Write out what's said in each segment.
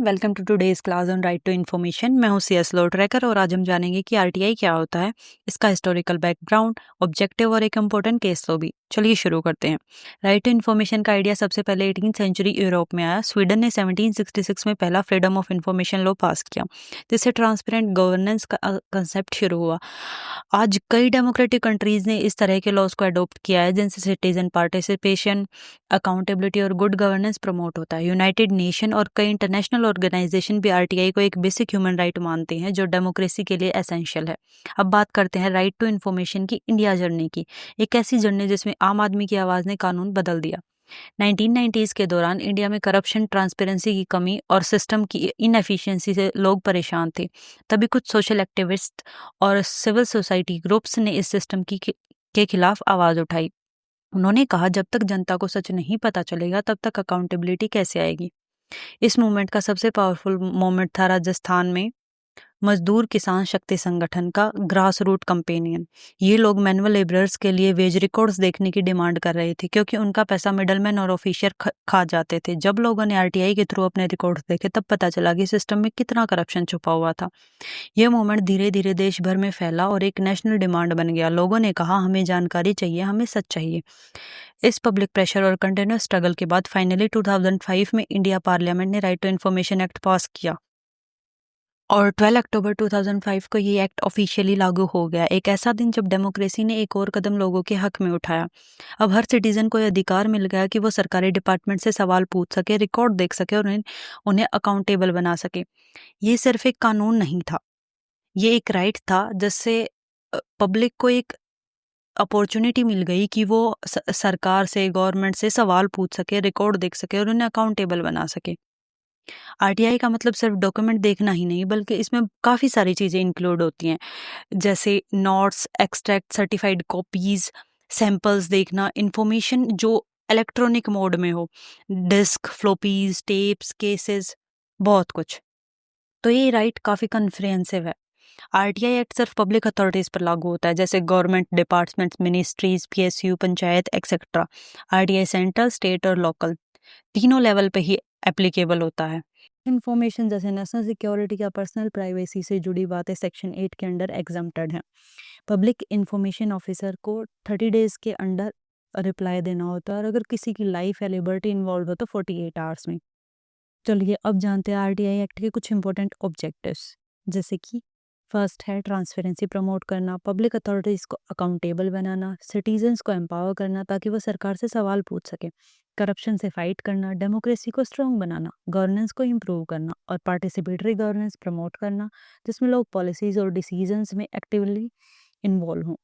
Welcome to today's class on right to information. मैं हूं CS लो tracker और आज हम जानेंगे कि आरटीआई क्या होता है, इसका हिस्टोरिकल बैकग्राउंड, ऑब्जेक्टिव और एक इम्पोर्टेंट केस लो भी। चलिए शुरू करते हैं। राइट टू इन्फॉर्मेशन का आइडिया सबसे पहले 18th सेंचुरी यूरोप में आया। स्वीडन ने 1766 में पहला फ्रीडम ऑफ इंफॉर्मेशन लॉ पास किया, जिससे ट्रांसपेरेंट गवर्नेंस का कंसेप्ट शुरू हुआ। आज कई डेमोक्रेटिक कंट्रीज ने इस तरह के लॉज को अडॉप्ट किया है, जिनसे सिटीजन पार्टिसिपेशन, अकाउंटेबिलिटी और गुड गवर्नेंस प्रमोट होता है। यूनाइटेड नेशन और कई इंटरनेशनल ऑर्गेनाइजेशन भी आरटीआई को एक बेसिक ह्यूमन राइट मानते हैं, जो डेमोक्रेसी के लिए एसेंशियल है। अब बात करते हैं राइट टू इन्फॉर्मेशन की इंडिया जर्नी की, एक ऐसी जर्नी जिसमें आम आदमी की आवाज ने कानून बदल दिया। 1990s के दौरान इंडिया में करप्शन, ट्रांसपेरेंसी की कमी और सिस्टम की इनएफिशिएंसी से लोग परेशान थे। तभी कुछ सोशल एक्टिविस्ट और सिविल सोसाइटी ग्रुप्स ने इस सिस्टम के खिलाफ आवाज उठाई। उन्होंने कहा, जब तक जनता को सच नहीं पता चलेगा तब तक अकाउंटेबिलिटी कैसे आएगी। इस मूवमेंट का सबसे पावरफुल मोमेंट था राजस्थान में मजदूर किसान शक्ति संगठन का ग्रास रूट कंपेनियन। ये लोग मैनुअल लेबरर्स के लिए वेज रिकॉर्ड्स देखने की डिमांड कर रहे थे, क्योंकि उनका पैसा मिडलमैन और ऑफिशियर खा जाते थे। जब लोगों ने आरटीआई के थ्रू अपने रिकॉर्ड्स देखे, तब पता चला कि सिस्टम में कितना करप्शन छुपा हुआ था। यह मूवमेंट धीरे धीरे देश भर में फैला और एक नेशनल डिमांड बन गया। लोगों ने कहा, हमें जानकारी चाहिए, हमें सच चाहिए। इस पब्लिक प्रेशर और कंटिन्यूअस स्ट्रगल के बाद फाइनली 2005 में इंडिया पार्लियामेंट ने right to information act pass किया और 12 अक्टूबर 2005 को ये एक्ट ऑफिशियली लागू हो गया। एक ऐसा दिन जब डेमोक्रेसी ने एक और कदम लोगों के हक में उठाया। अब हर सिटीजन को यह अधिकार मिल गया कि वो सरकारी डिपार्टमेंट से सवाल पूछ सके, रिकॉर्ड देख सके और उन्हें अकाउंटेबल बना सके। ये सिर्फ एक कानून नहीं था, ये एक राइट था, जिससे पब्लिक को एक अपॉर्चुनिटी मिल गई कि वो सरकार से, गवर्नमेंट से सवाल पूछ सके, रिकॉर्ड देख सके और उन्हें अकाउंटेबल बना सके। आरटीआई का मतलब सिर्फ डॉक्यूमेंट देखना ही नहीं, बल्कि इसमें काफ़ी सारी चीज़ें इंक्लूड होती हैं, जैसे notes, extract, certified copies, samples देखना, इंफॉर्मेशन जो इलेक्ट्रॉनिक मोड में हो, डिस्क, फ्लोपीज, टेप्स, केसेस, बहुत कुछ। तो ये राइट काफ़ी कन्फ्रेंसिव है। आरटीआई एक्ट सिर्फ पब्लिक अथॉरिटीज़ पर लागू होता है, जैसे government departments, ministries, PSU, panchayat etcetera. RTI central, state और लोकल तीनों लेवल पे ही एप्लीकेबल होता है। इन्फॉर्मेशन जैसे नेशनल सिक्योरिटी या पर्सनल प्राइवेसी से जुड़ी बातें सेक्शन 8 के अंडर एग्जम्प्टेड हैं। पब्लिक इंफॉर्मेशन ऑफिसर को 30 डेज के अंडर रिप्लाई देना होता है, और अगर किसी की लाइफ या लिबर्टी इन्वॉल्व हो तो 48 आवर्स में। चलिए अब जानते हैं आरटीआई एक्ट के कुछ इंपॉर्टेंट ऑब्जेक्टिव्स, जैसे कि फर्स्ट है ट्रांसपेरेंसी प्रमोट करना, पब्लिक अथॉरिटीज़ को अकाउंटेबल बनाना, सिटीजन्स को एम्पावर करना ताकि वो सरकार से सवाल पूछ सके, करप्शन से फाइट करना, डेमोक्रेसी को स्ट्रॉन्ग बनाना, गवर्नेंस को इम्प्रूव करना और पार्टिसिपेटरी गवर्नेंस प्रमोट करना, जिसमें लोग पॉलिसीज़ और डिसीजंस में एक्टिवली इन्वॉल्व हों।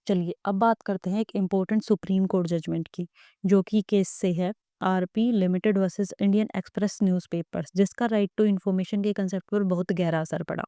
चलिए अब बात करते हैं एक इम्पोर्टेंट सुप्रीम कोर्ट जजमेंट की, जो कि केस से है RP limited versus Indian express newspapers, जिसका राइट टू इन्फॉर्मेशन के कंसेप्ट पर बहुत गहरा असर पड़ा।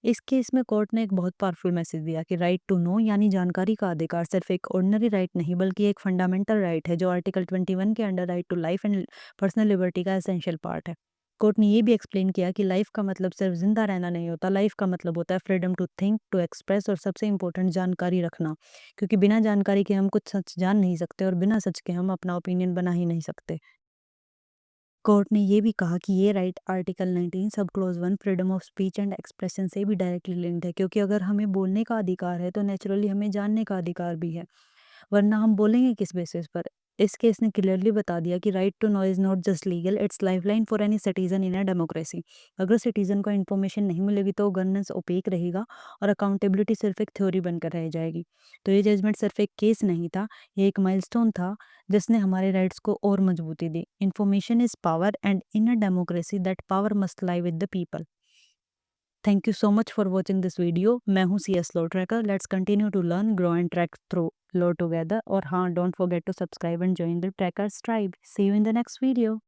इस केस में कोर्ट ने एक बहुत पावरफुल मैसेज दिया कि राइट टू नो यानी जानकारी का अधिकार सिर्फ एक ऑर्डिनरी राइट नहीं, बल्कि एक फंडामेंटल राइट है, जो आर्टिकल 21 के under right to life and personal liberty का एसेंशियल पार्ट है। कोर्ट ने ये भी एक्सप्लेन किया कि लाइफ का मतलब सिर्फ जिंदा रहना नहीं होता, लाइफ का मतलब होता है freedom to think, to express और सबसे इम्पोर्टेंट जानकारी रखना, क्योंकि बिना जानकारी के हम कुछ सच जान नहीं सकते और बिना सच के हम अपना ओपिनियन बना ही नहीं सकते। कोर्ट ने ये भी कहा कि ये राइट आर्टिकल 19 सब close 1 freedom of speech and expression से भी डायरेक्टली लिंक्ड है, क्योंकि अगर हमें बोलने का अधिकार है तो नेचुरली हमें जानने का अधिकार भी है, वरना हम बोलेंगे किस बेसिस पर। इस केस ने क्लियरली बता दिया कि right to know is not just legal, it's lifeline for any citizen in a democracy. अगर सिटीजन को इन्फॉर्मेशन नहीं मिलेगी तो गवर्नेंस ओपेक रहेगा और अकाउंटेबिलिटी सिर्फ एक थ्योरी बनकर रह जाएगी। तो ये जजमेंट सिर्फ एक केस नहीं था, ये एक माइलस्टोन था जिसने हमारे राइट्स को और मजबूती दी। Information is power and in a democracy that power must lie with the people. Thank you so much for watching this video. मैं हूँ CS law tracker. Let's continue to learn, grow and track through law together. और हाँ, don't forget to subscribe and join the trackers tribe. See you in the next video.